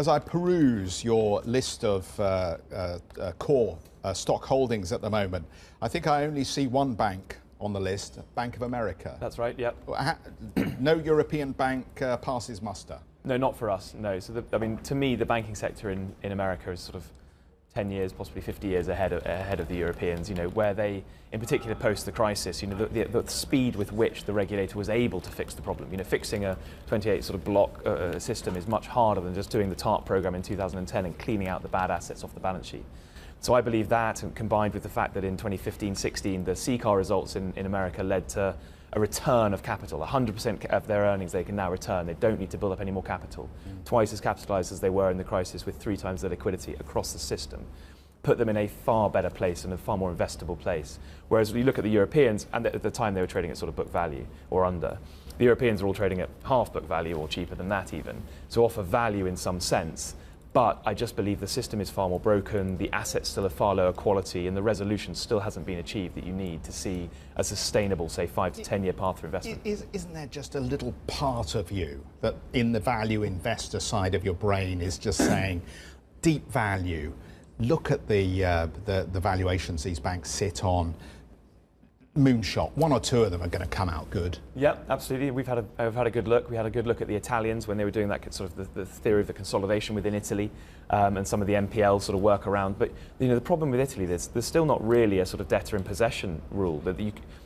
As I peruse your list of core stock holdings at the moment, I think I only see one bank on the list, Bank of America. That's right, yep. No European bank passes muster? No, not for us, no. So, I mean, to me, the banking sector in America is sort of 10 years, possibly 50 years ahead of the Europeans, you know, where they, in particular post the crisis, you know, the speed with which the regulator was able to fix the problem. You know, fixing a 28 sort of block system is much harder than just doing the TARP program in 2010 and cleaning out the bad assets off the balance sheet. So I believe that, and combined with the fact that in 2015-16, the CCAR results in America led to a return of capital. 100% of their earnings they can now return. They don't need to build up any more capital. Twice as capitalized as they were in the crisis, with 3 times the liquidity across the system. Put them in a far better place and a far more investable place. Whereas when you look at the Europeans, and at the time they were trading at sort of book value or under, the Europeans are all trading at half book value or cheaper than that even. So offer value in some sense. But I just believe the system is far more broken, the assets still of far lower quality, and the resolution still hasn't been achieved that you need to see a sustainable, say, 5 to 10 year path for investment. Isn't there just a little part of you that in the value investor side of your brain is just saying, deep value, look at the valuations these banks sit on, moonshot, 1 or 2 of them are going to come out good? Yeah, absolutely. We've had a good look. We had a good look at the Italians when they were doing that sort of the theory of the consolidation within Italy, and some of the NPL sort of work around. But you know, the problem with Italy, there's still not really a sort of debtor in possession rule.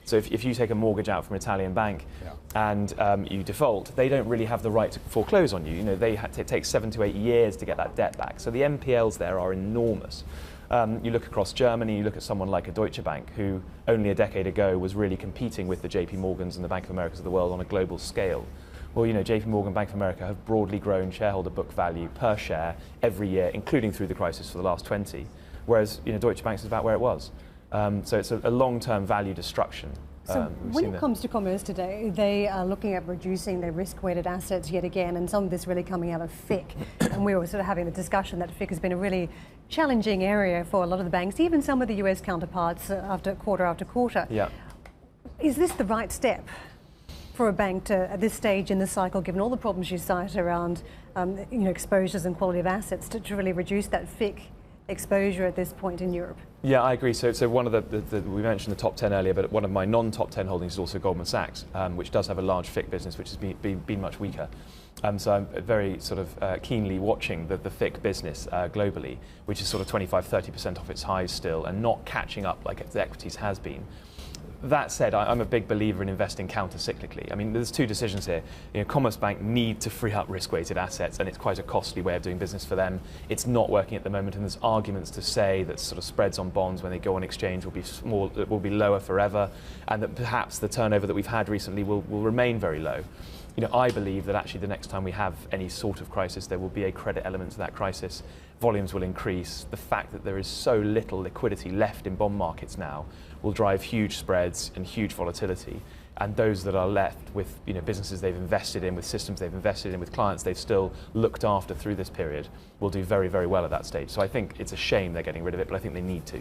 So if you take a mortgage out from an Italian bank, and you default, they don't really have the right to foreclose on you. You know, it takes 7 to 8 years to get that debt back. So the NPLs there are enormous. You look across Germany, you look at someone like a Deutsche Bank, who only a decade ago was really competing with the JP Morgans and the Bank of Americas of the world on a global scale. Well, you know, JP Morgan, Bank of America have broadly grown shareholder book value per share every year, including through the crisis for the last 20, whereas, you know, Deutsche Bank is about where it was. So it's a long-term value destruction. So when it comes to Commerce today, they are looking at reducing their risk-weighted assets yet again, and some of this really coming out of FIC. And we were sort of having the discussion that FIC has been a really challenging area for a lot of the banks, even some of the US counterparts after quarter. Yeah. Is this the right step for a bank to, at this stage in the cycle, given all the problems you cite around you know, exposures and quality of assets, to really reduce that FIC exposure at this point in Europe? Yeah, I agree. So one of we mentioned the top 10 earlier, but one of my non-top 10 holdings is also Goldman Sachs, which does have a large FIC business, which has been much weaker. So I'm very sort of keenly watching the FIC business globally, which is sort of 25–30% off its highs still, and not catching up like the equities has been. That said, I'm a big believer in investing counter-cyclically. I mean, there's 2 decisions here. You know, Commerzbank need to free up risk-weighted assets, and it's quite a costly way of doing business for them. It's not working at the moment, and there's arguments to say that sort of spreads on bonds when they go on exchange will be lower forever, and that perhaps the turnover that we've had recently will remain very low. You know, I believe that actually the next time we have any sort of crisis, there will be a credit element to that crisis. Volumes will increase. The fact that there is so little liquidity left in bond markets now will drive huge spreads and huge volatility. And those that are left with, you know, businesses they've invested in, with systems they've invested in, with clients they've still looked after through this period, will do very, very well at that stage. So I think it's a shame they're getting rid of it, but I think they need to.